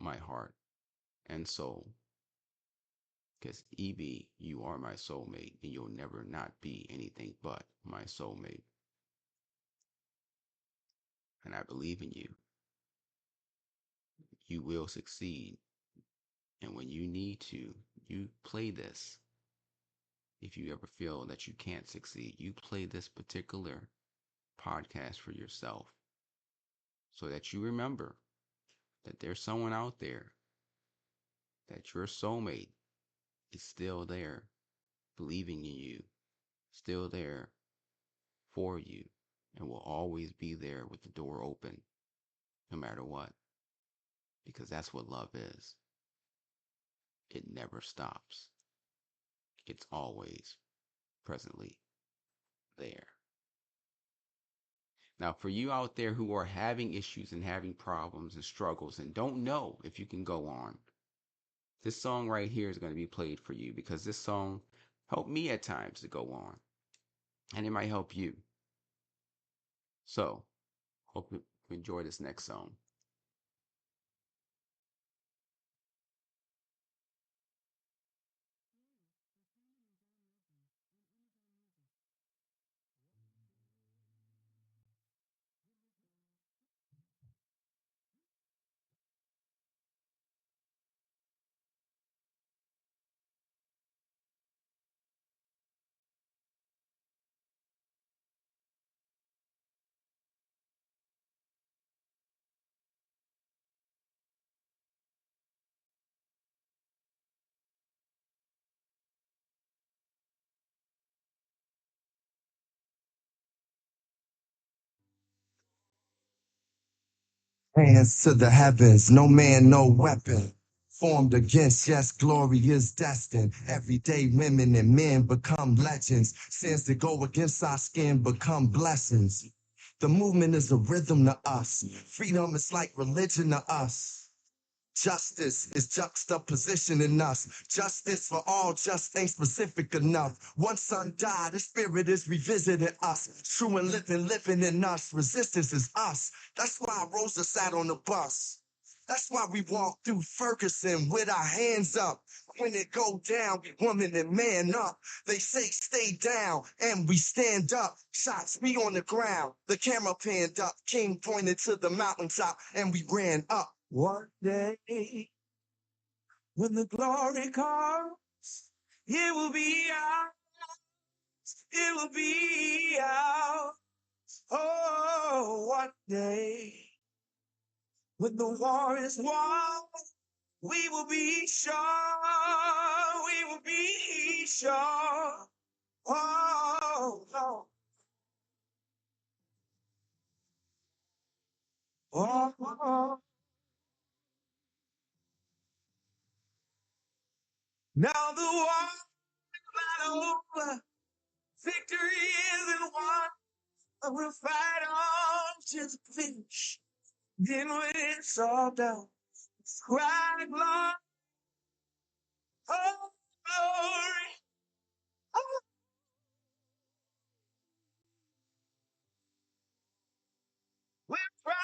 my heart and soul. Because Evie, you are my soulmate, and you'll never not be anything but my soulmate. And I believe in you. You will succeed. And when you need to, you play this. If you ever feel that you can't succeed, you play this particular podcast for yourself so that you remember that there's someone out there, that your soulmate is still there, believing in you, still there for you, and will always be there with the door open, no matter what, because that's what love is. It never stops. It's always presently there. Now, for you out there who are having issues and having problems and struggles and don't know if you can go on, this song right here is going to be played for you because this song helped me at times to go on, and it might help you. So, hope you enjoy this next song. Hands to the heavens, no man, no weapon. Formed against, yes, glory is destined. Everyday women and men become legends. Sins that go against our skin become blessings. The movement is a rhythm to us. Freedom is like religion to us. Justice is juxtaposition in us. Justice for all just ain't specific enough. One son died, the spirit is revisiting us. True and living in us. Resistance is us. That's why Rosa sat on the bus. That's why we walk through Ferguson with our hands up. When it go down, we woman and man up. They say stay down, and we stand up. Shots be on the ground. The camera panned up. King pointed to the mountaintop, and we ran up. One day, when the glory comes, it will be ours. It will be ours. Oh, one day, when the war is won, we will be sure. We will be sure. Oh, no. Oh, oh. Now the war is not over. Victory isn't won. We'll fight on to the finish. Then when it's all done, cry glory, oh glory. Oh, we're proud.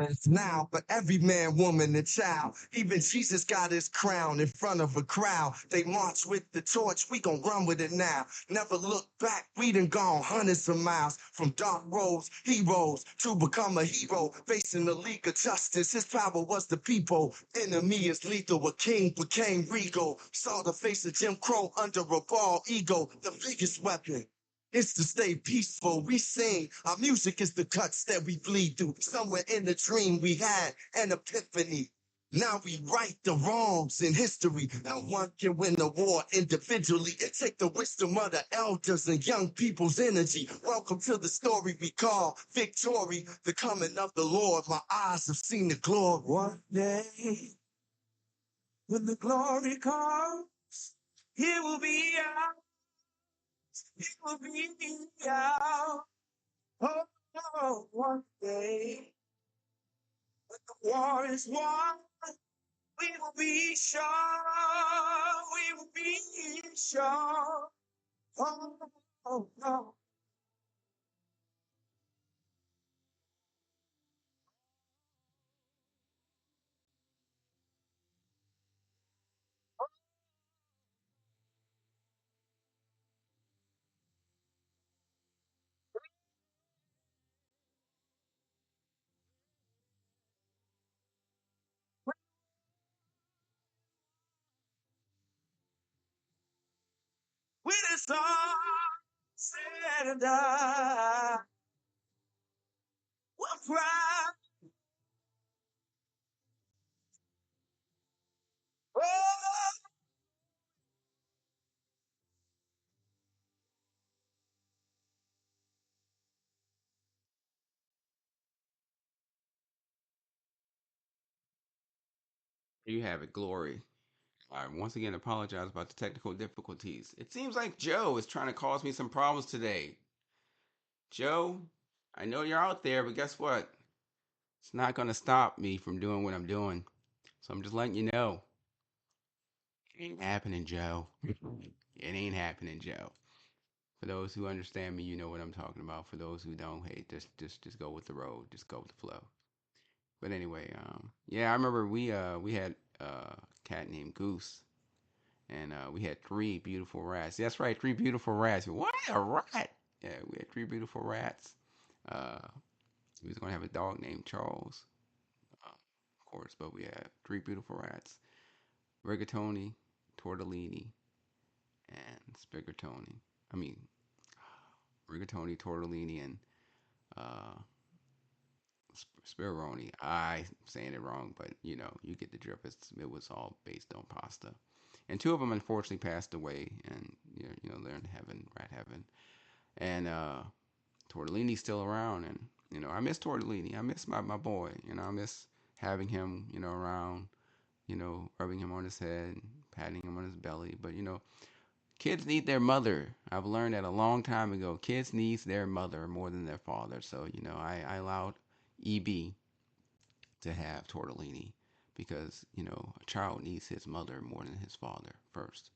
It's now for every man, woman, and child. Even Jesus got his crown in front of a crowd. They march with the torch, we gon' run with it now. Never look back, we done gone hundreds of miles. From dark roads, heroes, to become a hero. Facing the league of justice, his power was the people. Enemy is lethal, a king became regal. Saw the face of Jim Crow under a bald ego, the biggest weapon. It's to stay peaceful. We sing. Our music is the cuts that we bleed through. Somewhere in the dream we had an epiphany. Now we right the wrongs in history. No one can win the war individually. It takes the wisdom of the elders and young people's energy. Welcome to the story we call victory. The coming of the Lord. My eyes have seen the glory. One day, when the glory comes, it will be ours. It will be ours. Oh, one day, when the war is won, we will be sure. We will be sure. Oh, oh, oh. When it's all said and done, we'll cry. Oh, You have it, Glory. I once again apologize about the technical difficulties. It seems like Joe is trying to cause me some problems today. Joe, I know you're out there, but guess what? It's not going to stop me from doing what I'm doing. So I'm just letting you know. It ain't happening, Joe. It ain't happening, Joe. For those who understand me, you know what I'm talking about. For those who don't, hey, just go with the road. Just go with the flow. But anyway, yeah, I remember we had a cat named Goose, and we had three beautiful rats. That's right, three beautiful rats. What a rat! Yeah, we had three beautiful rats. Uh, we was gonna have a dog named Charles, of course, but we had three beautiful rats: Rigatoni, Tortellini, and Spigatoni. I mean, Rigatoni, Tortellini, and uh, Spironi. I'm saying it wrong, but you know, you get the drift. It was all based on pasta. And two of them unfortunately passed away, and they're in heaven, rat heaven. And Tortellini's still around, and I miss Tortellini. I miss my boy. I miss having him, around. Rubbing him on his head, patting him on his belly. But kids need their mother. I've learned that a long time ago. Kids needs their mother more than their father. So I allowed EB to have Tortellini because a child needs his mother more than his father first.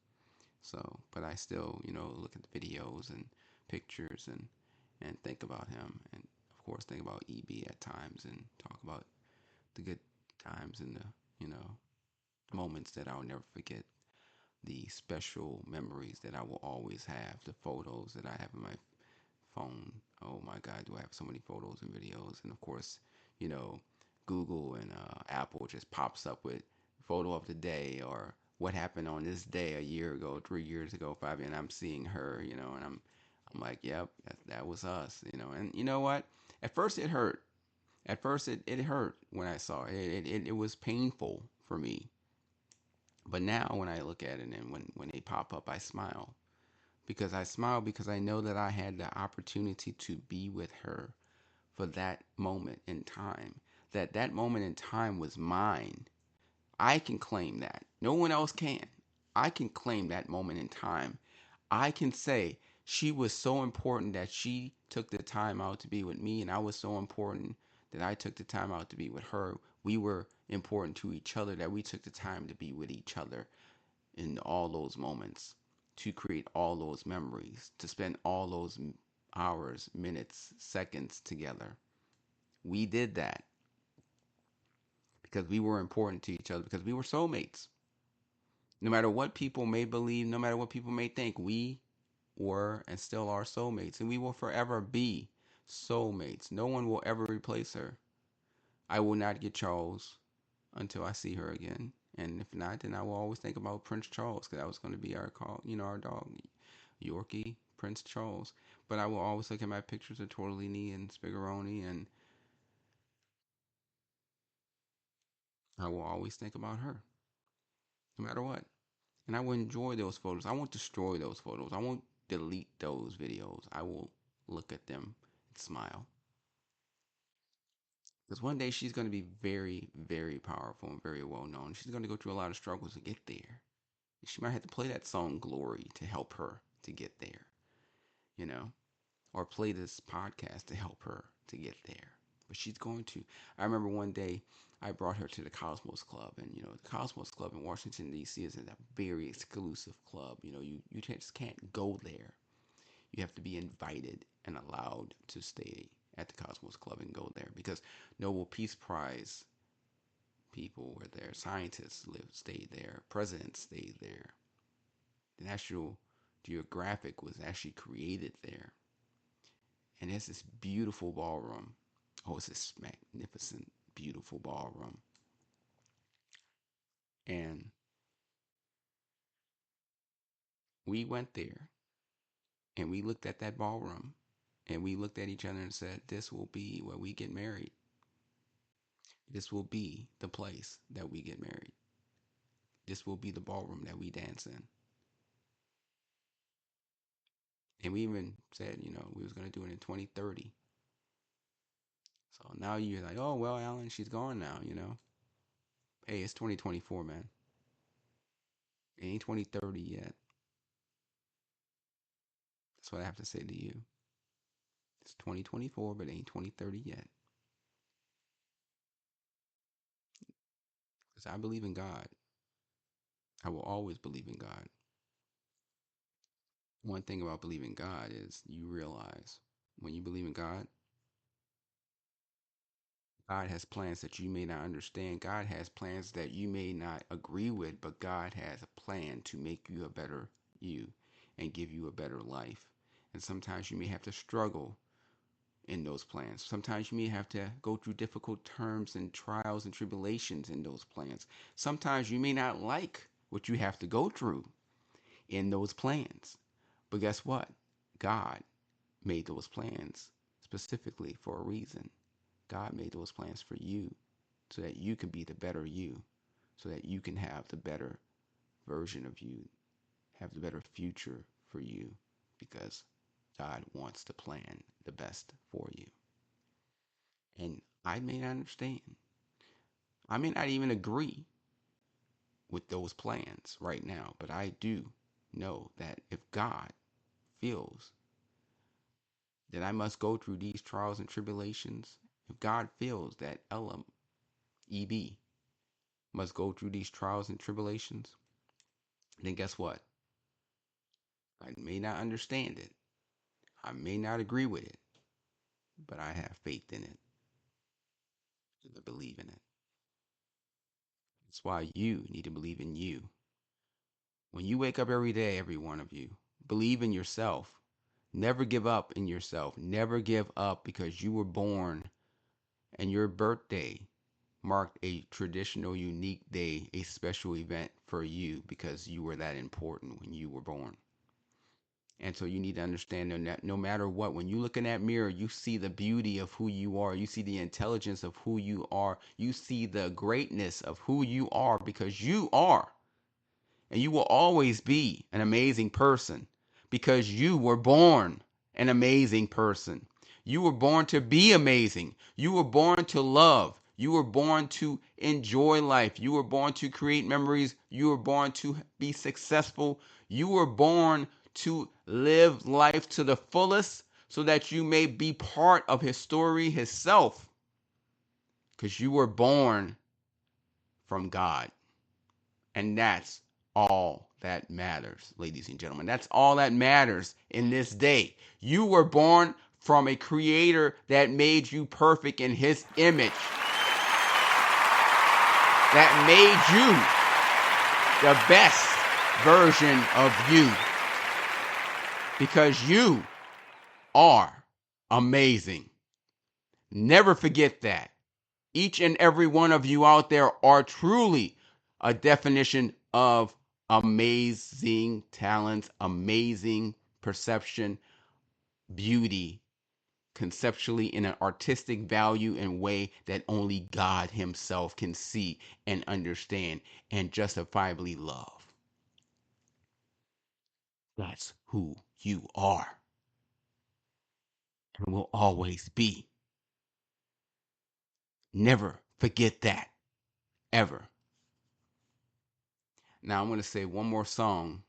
So, but I still look at the videos and pictures and think about him, and of course think about EB at times and talk about the good times and the moments that I'll never forget, the special memories that I will always have, the photos that I have in my phone. Oh my God, do I have so many photos and videos? And of course, you know, Google and Apple just pops up with photo of the day or what happened on this day a year ago, 3 years ago, 5 years, and I'm seeing her, and I'm like, yep, that was us, And you know what? At first it hurt. At first it hurt when I saw it. It was painful for me. But now when I look at it and when they pop up, I smile because I know that I had the opportunity to be with her for that moment in time. That moment in time was mine. I can claim that. No one else can. I can claim that moment in time. I can say she was so important that she took the time out to be with me, and I was so important that I took the time out to be with her. We were important to each other that we took the time to be with each other in all those moments, to create all those memories, to spend all those hours, minutes, seconds together. We did that because we were important to each other, because we were soulmates. No matter what people may believe, no matter what people may think, we were and still are soulmates, and we will forever be soulmates. No one will ever replace her. I will not get Charles until I see her again. And if not, then I will always think about Prince Charles because that was going to be our call, our dog, Yorkie, Prince Charles. But I will always look at my pictures of Tortellini and Spigaroni, and I will always think about her, no matter what. And I will enjoy those photos. I won't destroy those photos. I won't delete those videos. I will look at them and smile. Because one day she's going to be very, very powerful and very well known. She's going to go through a lot of struggles to get there. She might have to play that song Glory to help her to get there, you know, or play this podcast to help her to get there. but she's going to. I remember one day I brought her to the Cosmos Club, and the Cosmos Club in Washington D.C. is a very exclusive club. You just can't go there. You have to be invited and allowed to stay at the Cosmos Club and go there because Nobel Peace Prize people were there, scientists stayed there, presidents stayed there. The National Geographic was actually created there, and it's this beautiful ballroom. Oh, it's this magnificent, beautiful ballroom, and we went there and we looked at that ballroom and we looked at each other and said, "This will be where we get married. This will be the place that we get married. This will be the ballroom that we dance in." And we even said, we was gonna do it in 2030. So now you're like, oh well, Alan, she's gone now. Hey, it's 2024, man. It ain't 2030 yet. That's what I have to say to you. It's 2024, but it ain't 2030 yet. Because I believe in God. I will always believe in God. One thing about believing God is you realize when you believe in God, God has plans that you may not understand. God has plans that you may not agree with, but God has a plan to make you a better you and give you a better life. And sometimes you may have to struggle in those plans. Sometimes you may have to go through difficult terms and trials and tribulations in those plans. Sometimes you may not like what you have to go through in those plans. But guess what? God made those plans specifically for a reason. God made those plans for you so that you can be the better you, so that you can have the better version of you, have the better future for you, because God wants to plan the best for you. And I may not understand. I may not even agree with those plans right now, but I do know that if God feels that I must go through these trials and tribulations, if God feels that Elam, EB, must go through these trials and tribulations, then guess what? I may not understand it. I may not agree with it, but I have faith in it and I believe in it. That's why you need to believe in you. When you wake up every day, every one of you, believe in yourself. Never give up in yourself. Never give up because you were born and your birthday marked a traditional, unique day, a special event for you because you were that important when you were born. And so you need to understand that no matter what, when you look in that mirror, you see the beauty of who you are. You see the intelligence of who you are. You see the greatness of who you are because you are. And you will always be an amazing person because you were born an amazing person. You were born to be amazing. You were born to love. You were born to enjoy life. You were born to create memories. You were born to be successful. You were born to live life to the fullest so that you may be part of his story, himself, because you were born from God. And that's all that matters, ladies and gentlemen. That's all that matters in this day. You were born from a creator that made you perfect in his image, that made you the best version of you, because you are amazing. Never forget that. Each and every one of you out there are truly a definition of amazing talent, amazing perception, beauty, conceptually in an artistic value and way that only God himself can see and understand and justifiably love. That's who you are and will always be. Never forget that, ever. Now I'm going to say one more song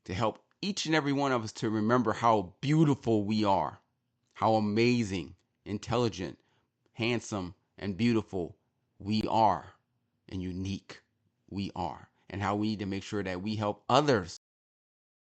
to help each and every one of us to remember how beautiful we are, how amazing, intelligent, handsome and beautiful we are and unique we are, and how we need to make sure that we help others